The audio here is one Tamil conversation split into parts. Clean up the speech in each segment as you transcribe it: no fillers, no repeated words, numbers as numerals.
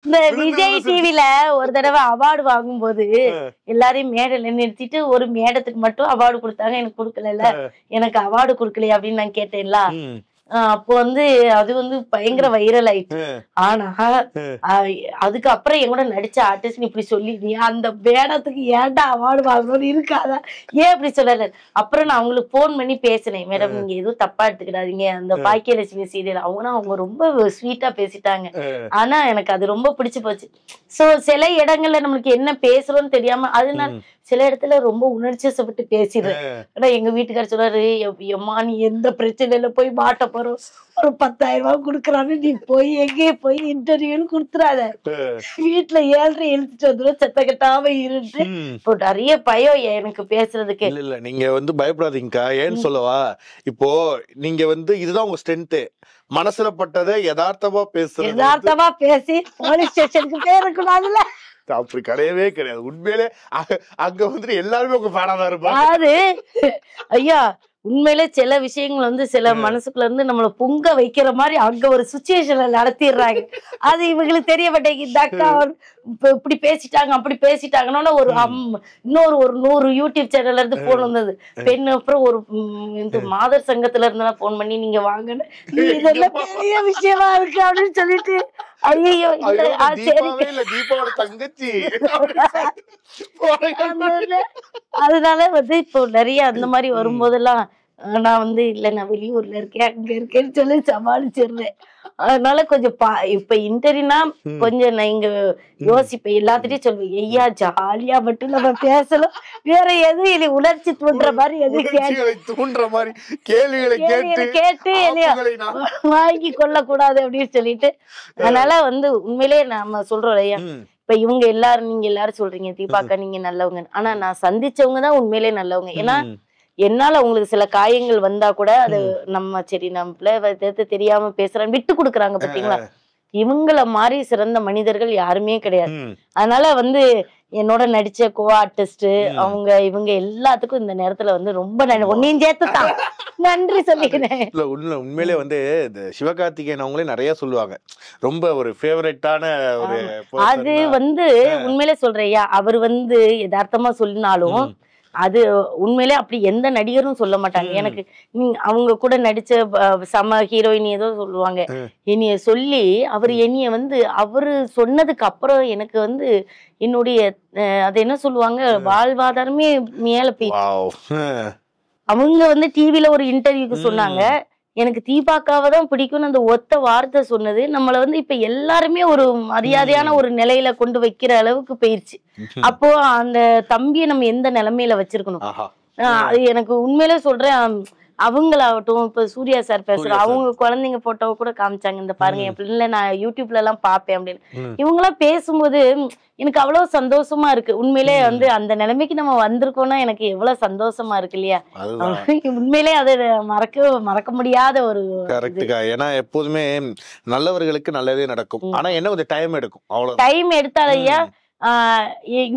இந்த விஜய் டிவில ஒரு தடவை அவார்டு வாங்கும்போது எல்லாரையும் மேடையில நிறுத்திட்டு ஒரு மேடத்துக்கு மட்டும் அவார்டு கொடுத்தாங்க, எனக்கு கொடுக்கல, எனக்கு அவார்டு கொடுக்கலையா அப்படின்னு நான் கேட்டேன்ல. அப்போ வந்து அது வந்து பயங்கர வைரல் ஆயிடுச்சு. ஆனா அதுக்கப்புறம் என் கூட நடிச்ச ஆர்டிஸ்ட் இப்படி சொல்லி நீ அந்த மேடத்துக்கு ஏன்டா அவார்டு வாங்கணும்னு இருக்காதா, ஏன் இப்படி சொல்லல. அப்புறம் நான் அவங்களுக்கு போன் பண்ணி பேசினேன், மேடம் நீங்க எதுவும் தப்பா எடுத்துக்கிடாதீங்க, அந்த பாக்கியலட்சுமி சீரியல் அவங்க ரொம்ப ஸ்வீட்டா பேசிட்டாங்க, ஆனா எனக்கு அது ரொம்ப பிடிச்சு போச்சு. சோ சில இடங்கள்ல நம்மளுக்கு என்ன பேசுறோம்னு தெரியாம அதனால சில இடத்துல ரொம்ப உணர்ச்சிசப்பட்டு பேசிடுறேன். ஆனா எங்க வீட்டுக்காரர் சொல்றாரு, எம்மா நீ எந்த பிரச்சனையில போய் மாட்ட போறோம், ஒரு 10,000 ரூபாய் கொடுக்குறான்னு நீ போய் எங்கேயே போய் இன்டர்வியூன்னு கொடுத்துறாத, வீட்டுல 7:30 எழுத்துட்டு வந்துடும், செத்த கட்டாம இருந்து. இப்போ நிறைய பயம் எனக்கு பேசுறதுக்கு. இல்ல நீங்க வந்து பயப்படாதீங்கக்கா. ஏன்னு சொல்லவா, இப்போ நீங்க வந்து இதுதான் உங்க ஸ்ட்ரென்த், மனசுல பட்டதை யதார்த்தமா பேசுறது, யதார்த்தமா பேசி போலீஸ் ஸ்டேஷனுக்கு போயிருக்கூடாதுல்ல. அப்படி கிடையவே கிடையாது. உண்மையிலே அங்க வந்து எல்லாருமே உங்க ஃபேனா தான் இருப்பாங்க. அது ஐயா உண்மையிலே சில விஷயங்கள் வந்து சில மனசுக்குள்ள இருந்து நம்மள பொங்க வைக்கிற மாதிரி அங்க ஒரு சுச்சுவேஷன்ல நடத்திடுறாங்க. அது இவங்களுக்கு தெரிய மாட்டேங்குது. இந்த அக்கா இப்படி பேசிட்டாங்க அப்படி பேசிட்டாங்கன்னா ஒரு இன்னொரு ஒரு 100 யூடியூப் சேனல்ல இருந்து போன் வந்தது. பெண் அப்புறம் ஒரு இந்த மாதர் சங்கத்துல இருந்தா போன் பண்ணி நீங்க வாங்கன்னு, இதெல்லாம் பெரிய விஷயமா இருக்கு அப்படின்னு சொல்லிட்டு ஐயோ தீபாவோட தங்கச்சி. அதனால வந்து இப்போ நிறைய அந்த மாதிரி வரும்போதெல்லாம் நான் வந்து இல்ல நான் வெளியூர்ல இருக்கேன் அங்க இருக்கேன்னு சொல்லி சமாளிச்சிடுறேன். அதனால கொஞ்சம் இப்ப இன்டர்வியூனா கொஞ்சம் நான் இங்க யோசிப்பேன், எல்லாத்திட்டையும் சொல்லுவேன் ஐயா ஜாலியா மட்டும் நம்ம பேசலாம், வேற எதுவும் இல்லை உணர்ச்சி தூண்டுற மாதிரி எதுவும் தூண்டுற மாதிரி கேள்விகளை கேட்டு வாங்கி கொள்ள கூடாது அப்படின்னு சொல்லிட்டு. அதனால வந்து உண்மையிலேயே நாம சொல்றோம் ஐயா, இப்ப இவங்க எல்லாரும் நீங்க எல்லாரும் சொல்றீங்க தீபாக்கா நீங்க நல்லவங்க, ஆனா நான் சந்திச்சவங்கதான் உண்மையிலேயே நல்லவங்க. ஏன்னா என்னால உங்களுக்கு சில காயங்கள் வந்தா கூட அது நம்ம சரி நம்மள தெரியாம பேசுறேன் விட்டு கொடுக்குறாங்க பாத்தீங்களா. இவங்கள மாதிரி சிறந்த மனிதர்கள் யாருமே கிடையாது. அதனால வந்து என்னோட நடிச்ச கோ ஆர்டிஸ்ட் இவங்க எல்லாத்துக்கும் இந்த நேரத்துல வந்து ரொம்ப ஒன்னையும் சேர்த்துதான் நன்றி சொல்லிக்கிறேன். உண்மையிலே வந்து இந்த சிவகார்த்திகேயன் அவங்களே நிறைய சொல்லுவாங்க, ரொம்ப ஒரு ஃபேவரட்டான ஒரு. அது வந்து உண்மையிலே சொல்றேயா, அவர் வந்து யதார்த்தமா சொல்லினாலும் அது உண்மையிலே அப்படி எந்த நடிகரும் சொல்ல மாட்டாங்க. எனக்கு அவங்க கூட நடிச்ச சம ஹீரோயின் ஏதோ சொல்லுவாங்க, என்னைய சொல்லி அவர் என்னைய வந்து அவரு சொன்னதுக்கு அப்புறம் எனக்கு வந்து என்னுடைய அது என்ன சொல்லுவாங்க வாழ்வாதாரமே மேல போயிடுச்சு. அவங்க வந்து டிவில ஒரு இன்டர்வியூக்கு சொன்னாங்க, எனக்கு தீபாக்காவை தான் பிடிக்கும்னு அந்த ஒத்த வார்த்தை சொன்னது நம்மள வந்து இப்ப எல்லாருமே ஒரு மரியாதையான ஒரு நிலையில கொண்டு வைக்கிற அளவுக்கு போயிருச்சு. அப்போ அந்த தம்பியை நம்ம எந்த நிலைமையில வச்சிருக்கணும். அது எனக்கு உண்மையிலே சொல்றேன், அவங்களாகட்டும் இப்ப சூர்யா சார் பேசுற அவங்க குழந்தைங்க போட்டோவை கூட காமிச்சாங்க, இந்த பாருங்க என் பிள்ளை நான் யூடியூப்ல எல்லாம் பாப்பேன் அப்படின்னு. இவங்க எல்லாம் பேசும்போது எனக்கு அவ்வளவு சந்தோஷமா இருக்கு. உண்மையிலே வந்து அந்த நிலைமைக்கு நம்ம வந்திருக்கோம்னா எனக்கு எவ்வளவு சந்தோஷமா இருக்கு இல்லையா. உண்மையிலே அது மறக்க முடியாத ஒரு கரெக்ட்டுக்கா. ஏன்னா எப்போதுமே நல்லவர்களுக்கு நல்லதே நடக்கும், ஆனா என்ன கொஞ்சம் டைம் எடுக்கும், அவ்வளவு டைம் எடுத்தாலையா.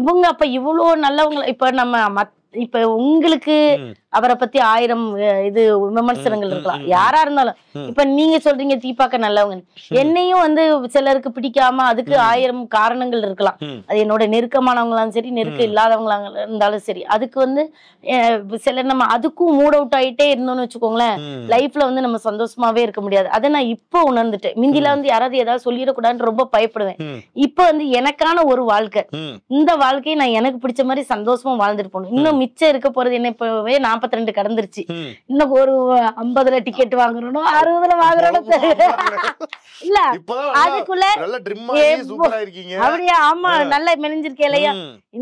இவங்க அப்ப இவ்வளவு நல்லவங்க. இப்ப நம்ம இப்ப உங்களுக்கு அவரை பத்தி 1000 இது விமர்சனங்கள் இருக்கலாம் யாரா இருந்தாலும். இப்ப நீங்க சொல்றீங்க தீபாக்க நல்லவங்க, என்னையும் வந்து சிலருக்கு பிடிக்காம அதுக்கு 1000 காரணங்கள் இருக்கலாம். அது என்னோட நெருக்கமானவங்களாலும் சரி நெருக்கம் இல்லாதவங்களா இருந்தாலும் சரி. அதுக்கு வந்து சில நம்ம அதுக்கும் மூட் அவுட் ஆயிட்டே இருந்தோம்னு வச்சுக்கோங்களேன், லைஃப்ல வந்து நம்ம சந்தோஷமாவே இருக்க முடியாது. அதை நான் இப்ப உணர்ந்துட்டேன். மிந்தில வந்து யாராவது ஏதாவது சொல்லிடக்கூடாதுன்னு ரொம்ப பயப்படுவேன். இப்ப வந்து எனக்கான ஒரு வாழ்க்கை, இந்த வாழ்க்கையை நான் எனக்கு பிடிச்ச மாதிரி சந்தோஷமா வாழ்ந்துட்டு போகணும். இன்னும் மிச்சம் இருக்க போறது என்ன, இப்பவே 42 கடந்துருச்சு, இன்னும் ஒரு 50ல டிக்கெட் வாங்குறோம் 60ல வாங்குறோம் இல்ல அதுக்குள்ள அப்படியே. ஆமா நல்லா மெலிஞ்சிருக்கே இல்லையா.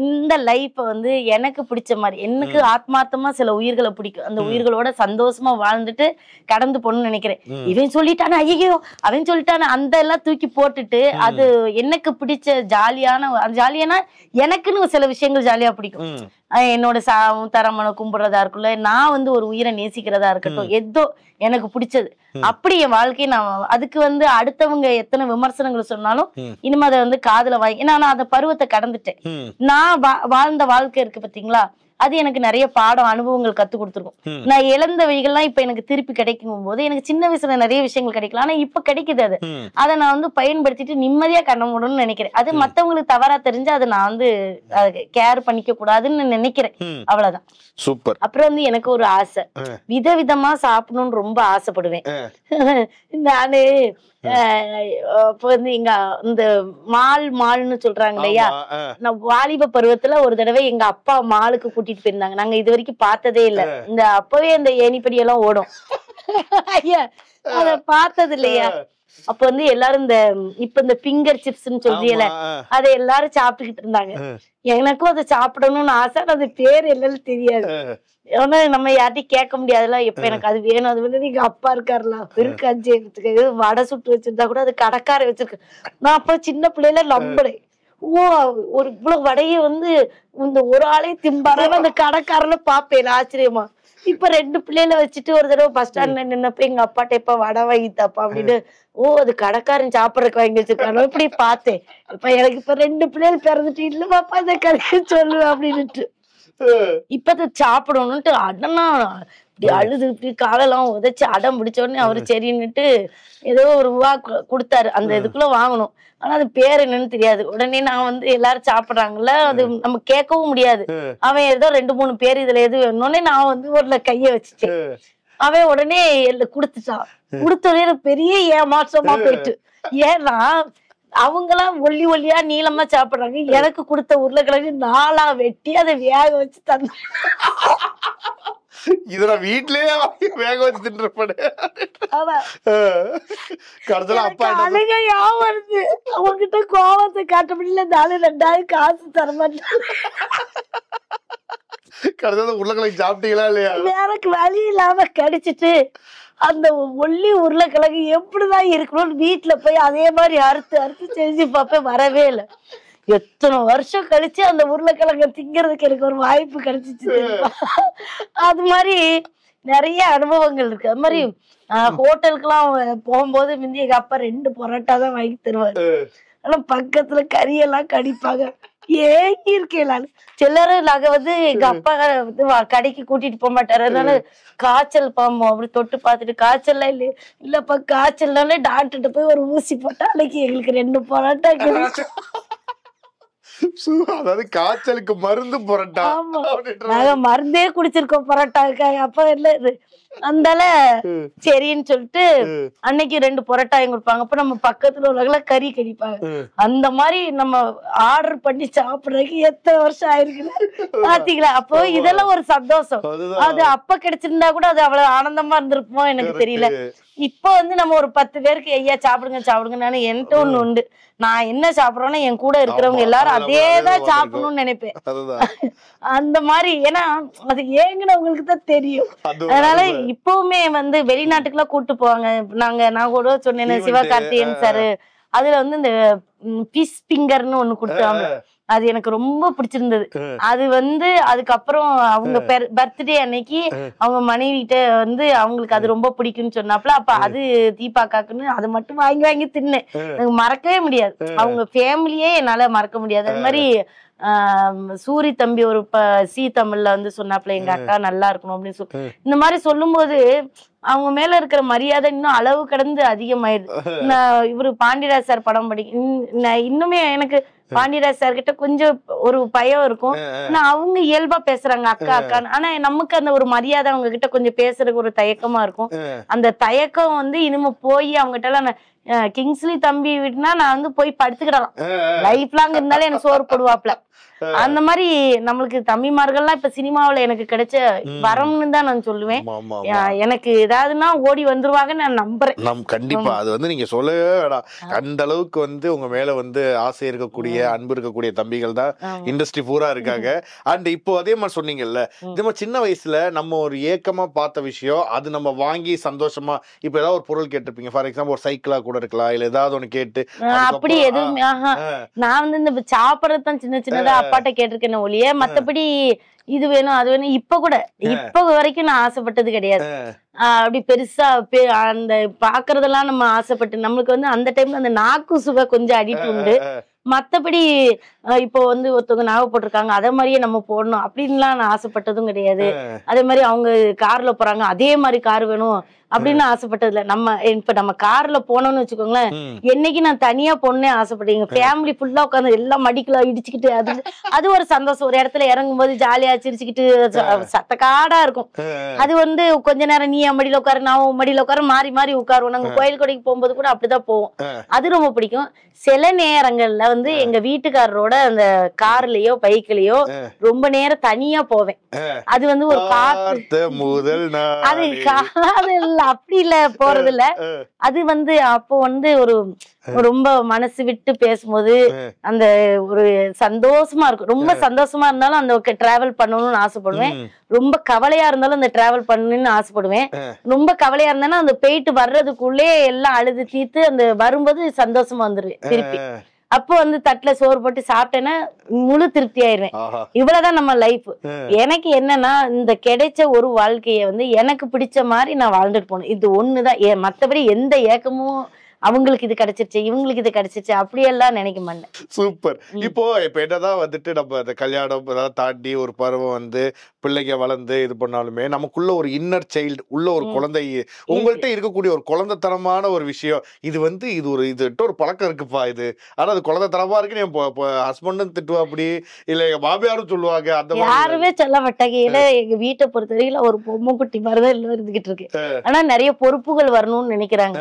இந்த லைஃப வந்து எனக்கு பிடிச்ச மாதிரி எனக்கு ஆத்மார்த்தமா சில உயிர்களை பிடிக்கும், அந்த உயிர்களோட சந்தோஷமா வாழ்ந்துட்டு கடந்து போகணும்னு நினைக்கிறேன். இவன் சொல்லிட்டானா ஐயோ அவன் சொல்லிட்டானா அந்த எல்லாம் தூக்கி போட்டுட்டு அது எனக்கு பிடிச்ச ஜாலியான எனக்குன்னு சில விஷயங்கள் ஜாலியா பிடிக்கும். என்னோட தரமனை கும்பிடுறதா இருக்குல்ல, நான் வந்து ஒரு உயிரை நேசிக்கிறதா இருக்கட்டும், ஏதோ எனக்கு பிடிச்சது அப்படி என் வாழ்க்கையை நான் அதுக்கு வந்து அடுத்தவங்க எத்தனை விமர்சனங்கள் சொன்னாலும் இனிமே அதை வந்து காதுல வாங்கி, ஏன்னா நான் அந்த பருவத்தை கடந்துட்டேன். நான் வாழ்ந்த வாழ்க்கை இருக்கு பாத்தீங்களா, அது எனக்கு நிறைய பாடம் அனுபவங்கள் கத்து கொடுத்துருக்கும். நான் இழந்த வழிகள்லாம் இப்ப எனக்கு திருப்பி கிடைக்கும் போது எனக்கு சின்ன வயசுல நிறைய விஷயங்கள் கிடைக்கலாம், ஆனா இப்ப கிடைக்குது. அது அதை நான் வந்து பயன்படுத்திட்டு நிம்மதியா கண்ண மூடணும்னு நினைக்கிறேன். அது மத்தவங்களுக்கு தவறா தெரிஞ்சு அதை நான் வந்து கேர் பண்ணிக்க கூடாதுன்னு நினைக்கிறேன், அவ்வளவுதான். சூப்பர். அப்புறம் வந்து எனக்கு ஒரு ஆசை, விதவிதமா சாப்பிடணும்னு ரொம்ப ஆசைப்படுவேன் நானு. இப்போ வந்து இங்க இந்த மால்னு சொல்றாங்க இல்லையா, நான் வாலிப பருவத்துல ஒரு தடவை எங்க அப்பா மாலுக்கு கூட்டிட்டு போயிருந்தாங்க. நாங்க இது வரைக்கும் பார்த்ததே இல்ல. இந்த அப்பவே அந்த ஏணிப்படி எல்லாம் ஓடும் ஐயா, அத பார்த்தது இல்லையா. அப்ப வந்து எல்லாரும் இப்ப இந்த பிங்கர் சிப்ஸ்ன்னு சொல்றீல, அதை எல்லாரும் சாப்பிட்டுக்கிட்டு இருந்தாங்க. எனக்கும் அதை சாப்பிடணும்னு ஆசை, அது பேர் என்னன்னு தெரியாது. ஏன்னா நம்ம யார்ட்டையும் கேட்க முடியாதுல்ல, எப்ப எனக்கு அது வேணும் அது வேணும். எங்க அப்பா இருக்காருல, பெருக்கு அஞ்சு வடை சுட்டு வச்சிருந்தா கூட அது கடைக்கார வச்சிருக்கு. நான் அப்ப சின்ன பிள்ளையில நம்புறேன், ஓ ஒரு இவ்வளவு வடையை வந்து இந்த ஒரு ஆளே திம்பாரான்னு அந்த கடைக்காரல பாப்பேன் ஆச்சரியமா. இப்ப 2 பிள்ளைல வச்சுட்டு ஒரு தடவை பஸ் ஸ்டாண்ட்ல நின்னப்ப எங்க அப்பாட்ட எப்ப வடை வாங்கித்தாப்பா அப்படின்னு, ஓ அது கடைக்காரன் சாப்பிடறதுக்கு வாங்கி வச்சிருக்காங்க இப்படி பார்த்தேன். இப்ப எனக்கு இப்ப 2 பிள்ளைகள் பிறந்துட்டு இல்ல பாப்பா இந்த கடைக்கு சொல்லுவேன் அப்படின்னுட்டு இப்ப சாப்பிடணும்ட்டு அடனா இப்படி அழுது இப்படி காலெல்லாம் உதைச்சு அடம் பிடிச்ச உடனே அவரு சரின்னுட்டு ஏதோ ஒரு ரூபா கொடுத்தாரு. அந்த இதுக்குள்ள வாங்கணும், ஆனா அது பேர் என்னன்னு தெரியாது. உடனே நான் வந்து எல்லாரும் சாப்பிடுறாங்கல்ல, அது நம்ம கேட்கவும் முடியாது. அவன் ஏதோ 2-3 பேர் இதுல எது வேணும்னே நான் வந்து ஒரு கைய வச்சுட்டேன். அவன் உடனே குடுத்துட்டான். கொடுத்தோடனே எனக்கு பெரிய ஏமாற்றமா போயிட்டு. ஏன்னா அவங்கெல்லாம் ஒல்லியா நீளமா சாப்பிடுறாங்க, எனக்கு கொடுத்த உருளைக்கிழங்கு 4ஆ வெட்டி அதை வேக வச்சு தந்த. இத வீட்லயே வேக வச்சு தின்றுப்பேன். அழுகையா வருது, அவங்கிட்ட கோவத்தை காட்ட முடியல. 4,000 காசு தரமாட்டேன். கடைசியில உருளைக்கிழங்கு சாப்பிட்டீங்களா இல்லையா? எனக்கு வழி இல்லாம கடிச்சிட்டு அந்த ஒல்லி உருளைக்கிழங்கு எப்படிதான் இருக்கணும்னு வீட்டுல போய் அதே மாதிரி அறுத்து செஞ்சு பார்ப்பேன், வரவே இல்லை. எத்தனை வருஷம் கழிச்சு அந்த உருளைக்கிழங்க திங்கிறதுக்கு எனக்கு ஒரு வாய்ப்பு கிடைச்சிச்சு. அது மாதிரி நிறைய அனுபவங்கள் இருக்கு. அது மாதிரி ஹோட்டலுக்கு எல்லாம் போகும்போது முந்தைய எங்க அப்பா 2 பரோட்டா தான் வாங்கி தருவாரு. ஆனா பக்கத்துல கறியெல்லாம் கடிப்பாங்க. ஏங்கி இருக்கேன் நான். சிலரு நாங்க வந்து எங்க அப்பா வந்து கடைக்கு கூட்டிட்டு போக மாட்டாரு, அதனால காய்ச்சல் பாம்போ அப்படி தொட்டு பார்த்துட்டு காய்ச்சல்லாம் இல்லப்பா காய்ச்சல்னாலே டாக்டர்கிட்ட போய் ஒரு ஊசி போட்டா அன்னைக்கு எங்களுக்கு 2 பரோட்டா கிடைக்கும். அதாவது காய்ச்சலுக்கு மருந்து பரோட்டா. நாங்க மருந்தே குடிச்சிருக்கோம் பரோட்டாவுக்காக. அப்ப இல்ல இது அந்தால சரின்னு சொல்லிட்டு அன்னைக்கு 2 பரோட்டா கொடுப்பாங்க. அப்ப நம்ம பக்கத்துல உள்ளவங்கள கறி கடிப்பாங்க. அந்த மாதிரி நம்ம ஆர்டர் பண்ணி சாப்பிடுறதுக்கு எத்தனை வருஷம் ஆயிருக்குன்னு பாத்தீங்களா. அப்போ இதெல்லாம் ஒரு சந்தோஷம். அது அப்ப கிடைச்சிருந்தா கூட அது அவ்வளவு ஆனந்தமா இருந்திருக்குமோ எனக்கு தெரியல. இப்ப வந்து நம்ம ஒரு 10 பேருக்கு ஐயா சாப்பிடுங்க என்கிட்ட ஒண்ணு உண்டு. நான் என்ன சாப்பிடுறோன்னா என் கூட இருக்கிறவங்க எல்லாரும் அதேதான் சாப்பிடணும்னு நினைப்பேன். அந்த மாதிரி ஏன்னா அது ஏங்குனவங்களுக்கு தான் தெரியும். அதனால இப்பவுமே வந்து வெளிநாட்டுக்குலாம் கூட்டு போவாங்க. நான் கூட சொன்னேன் சிவகார்த்திகேயன் சார், அதுல வந்து இந்த பிஷ் பிங்கர்னு ஒண்ணு கொடுத்தாங்க. அது எனக்கு ரொம்ப பிடிச்சிருந்தது. அது வந்து அதுக்கப்புறம் அவங்க பர்த்டே அன்னைக்கு அவங்க மனைவிட்ட வந்து அவங்களுக்கு அது ரொம்ப பிடிக்கும்னு சொன்னாப்ல. அப்ப அது தீபாக்காக்குன்னு அது மட்டும் வாங்கி தின்னேன். எனக்கு மறக்கவே முடியாது. அவங்க ஃபேமிலியே என்னால மறக்க முடியாது. அது மாதிரி சூரி தம்பி ஒரு சி தமிழ்ல வந்து சொன்னாப்ல எங்க அக்கா நல்லா இருக்கணும் அப்படின்னு சொல்லி. இந்த மாதிரி சொல்லும் போது அவங்க மேல இருக்கிற மரியாதை இன்னும் அளவு கடந்து அதிகமாயிருது. இவரு பாண்டியராஜ் சார் படம் இன்னுமே எனக்கு பாண்டியராஜ் சார் கிட்ட கொஞ்சம் ஒரு பயம் இருக்கும். ஆனா அவங்க இயல்பா பேசுறாங்க அக்கா அக்கான்னு. ஆனா நமக்கு அந்த ஒரு மரியாதை அவங்க கிட்ட கொஞ்சம் பேசுறதுக்கு ஒரு தயக்கமா இருக்கும். அந்த தயக்கம் வந்து இனிமே போய் அவங்ககிட்ட எல்லாம் கிங்ஸ்லி தம்பி விட்டுனா நான் வந்து போய் படுத்துக்கிடலாம். லைஃப் லாங் இருந்தாலும் எனக்கு சோறு போடுவாப்ல. அந்த மாதிரி நம்மளுக்கு தம்பிமார்கள்லாம் இப்ப சினிமாவில எனக்கு கிடைச்ச வரம்னு தான் நான் சொல்லுவேன். எனக்கு ஏதாவதுன்னா ஓடி வந்துருவாங்க நான் நம்புறேன். கண்டிப்பா அது வந்து நீங்க சொல்லவே வேணாம். அந்த அளவுக்கு வந்து உங்க மேல வந்து ஆசை இருக்கக்கூடிய அன்பு இருக்கக்கூடிய தம்பிகள் தான் இண்டஸ்ட்ரி பூரா இருக்காங்க. அண்ட் இப்போ அதே மாதிரி சொன்னீங்கல்ல, இதே மாதிரி சின்ன வயசுல நம்ம ஒரு ஏக்கமா பார்த்த விஷயம் அது நம்ம வாங்கி சந்தோஷமா இப்ப ஏதாவது ஒரு பொருள் கேட்டிருப்பீங்க. ஃபார் எக்ஸாம்பிள் ஒரு சைக்கிளா கூட இருக்கலாம், இல்ல ஏதாவது ஒண்ணு கேட்டு அப்படி எதுவுமே நான் வந்து இந்த சாப்பிடறதுதான் சின்ன சின்னதா அப்பாட்ட கேட்டிருக்கேன் ஒழிய மத்தபடி இது வேணும் அது வேணும் இப்ப வரைக்கும் நான் ஆசைப்பட்டது கிடையாது. அப்படி பெருசா அந்த பாக்குறதெல்லாம் நம்ம ஆசைப்பட்டு நம்மளுக்கு வந்து அந்த டைம்ல அந்த நாக்கு சுவை கொஞ்சம் அடிட்டு உண்டு. மத்தபடி இப்போ வந்து ஒருத்தவங்க நகை போட்டிருக்காங்க அதே மாதிரியே நம்ம போடணும் அப்படின்லாம் நான் ஆசைப்பட்டதும் கிடையாது. அதே மாதிரி அவங்க கார்ல போறாங்க அதே மாதிரி கார் வேணும் அப்படின்னு ஆசைப்பட்டது இல்ல. இப்ப நம்ம கார்ல போனோம்னு வச்சுக்கோங்களேன், என்னைக்கு நான் தனியா போனே ஆசைப்பட்டேன். எங்க ஃபேமிலி ஃபுல்லா உட்காந்து எல்லாம் மடிக்குள்ள இடிச்சுக்கிட்டு அது ஒரு சந்தோஷம். ஒரு இடத்துல இறங்கும் போது ஜாலியா சிரிச்சுக்கிட்டு சத்த காடா இருக்கும். அது வந்து கொஞ்ச நேரம் நீ என் மடியில உட்காரு நான் உன் மடியில உட்காரு மாறி மாறி உட்காருவோம். நாங்க கோயில் கொடைக்கு போகும்போது கூட அப்படிதான் போவோம். அது ரொம்ப பிடிக்கும். சில நேரங்கள்ல வந்து எங்க வீட்டுக்காரரோட அந்த கார்லயோ பைக்லயோ ரொம்ப நேரம் தனியா போவேன். அது வந்து ஒரு காத்து முதல் அது காதல் அப்படி இல்ல போறது இல்ல. அது வந்து அப்போ வந்து ஒரு ரொம்ப மனசு விட்டு பேசும்போது அந்த ஒரு சந்தோஷமா இருக்கும். ரொம்ப சந்தோஷமா இருந்தாலும் அந்த டிராவல் பண்ணணும்னு ஆசைப்படுவேன். ரொம்ப கவலையா இருந்தாலும் அந்த டிராவல் பண்ணணும்னு ஆசைப்படுவேன். ரொம்ப கவலையா இருந்தாலும் அந்த போயிட்டு வர்றதுக்குள்ளே எல்லாம் அழுது தீர்த்து அந்த வரும்போது சந்தோஷமா வந்துருவேன் திருப்பி. அப்போ வந்து தட்டுல சோறு போட்டு சாப்பிட்டேன்னா முழு திருப்தி ஆயிருவேன். இவ்வளவுதான் நம்ம லைஃப். எனக்கு என்னன்னா இந்த கிடைச்ச ஒரு வாழ்க்கைய வந்து எனக்கு பிடிச்ச மாதிரி நான் வாழ்ந்துட்டு போகணும். இது ஒண்ணுதான். மத்தபடி எந்த ஏக்கமும் அவங்களுக்கு இது கிடைச்சிருச்சு இவங்களுக்கு இது கிடைச்சிருச்சு அப்படியெல்லாம் நினைக்க மாட்டேன். சூப்பர். இப்போ என்னதான் வந்துட்டு நம்ம அந்த கல்யாணம் அதெல்லாம் தாண்டி ஒரு பருவம் வந்து பிள்ளைங்க வளர்ந்து இது பண்ணாலுமே நமக்குள்ள ஒரு இன்னர் சைல்டு உள்ள ஒரு குழந்தை உங்கள்கிட்ட இருக்கக்கூடிய ஒரு குழந்தைத்தனமான ஒரு விஷயம் இது வந்து இதுட்டு ஒரு பழக்கம் இருக்குப்பா இது. ஆனா அது குழந்தைத்தனமா இருக்குன்னு என் ஹஸ்பண்டும் திட்டுவா அப்படி இல்ல எங்க மாமியாரும் சொல்லுவாங்க. அந்த யாருமே சொல்ல மாட்டாங்க. ஏன்னா எங்க வீட்டை பொறுத்த வரைக்கும் ஒரு பொம்மை குட்டி மாதிரிதான் எல்லாம் இருந்துகிட்டு இருக்கு. ஆனா நிறைய பொறுப்புகள் வரணும்னு நினைக்கிறாங்க.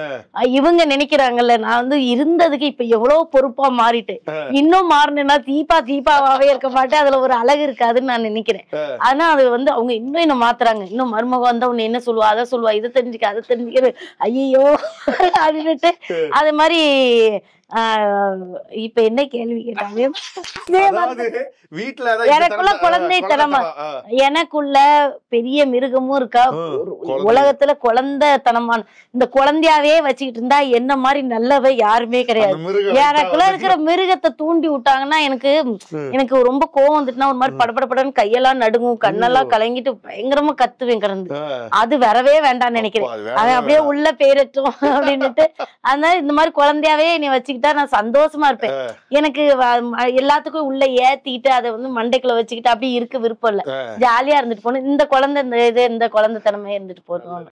இவங்க நினைக்கிறாங்கல்ல நான் வந்து இருந்ததுக்கு இப்ப எவ்வளவு பொறுப்பா மாறிட்டேன். இன்னும் மாறினேன்னா தீபாவாவே இருக்க மாட்டேன். அதுல ஒரு அழகு இருக்காதுன்னு நான் நினைக்கிறேன். ஆனா அது வந்து அவங்க இன்னும் என்ன மாத்துறாங்க. இன்னும் மருமக வந்தா உன்னை என்ன சொல்லுவா அதை சொல்லுவா இதை தெரிஞ்சுக்க அதை தெரிஞ்சுக்கிறது ஐயோ அப்படின்னுட்டு அது மாதிரி. இப்ப என்ன கேள்வி கேட்டாங்க? எனக்குள்ள குழந்தைத்தனமா எனக்குள்ள பெரிய மிருகமும் இருக்கா. உலகத்துல குழந்தைத்தனமான இந்த குழந்தையாவே வச்சுக்கிட்டு இருந்தா என்ன மாதிரி நல்லவ யாருமே கிடையாது. எனக்குள்ள இருக்கிற மிருகத்தை தூண்டி விட்டாங்கன்னா எனக்கு ரொம்ப கோவம் வந்துட்டுனா ஒரு மாதிரி படப்படப்படன்னு கையெல்லாம் நடுங்கும் கண்ணெல்லாம் கலங்கிட்டு பயங்கரமா கத்துவேன் கிடந்து. அது வரவே வேண்டாம்னு நினைக்கிறேன். அவன் அப்படியே உள்ள பேரட்டும் அப்படின்னுட்டு அதனால இந்த மாதிரி குழந்தையாவே நீ வச்சுக்கிட்டு நான் சந்தோஷமா இருப்பேன். எனக்கு எல்லாத்துக்கும் உள்ள ஏத்திக்கிட்டு அதை வந்து மண்டைக்குள்ள வச்சுக்கிட்டு அப்படி இருக்க விருப்பம் இல்ல. ஜாலியா இருந்துட்டு போகணும். இந்த குழந்தைத்தனமே இருந்துட்டு போகணும்.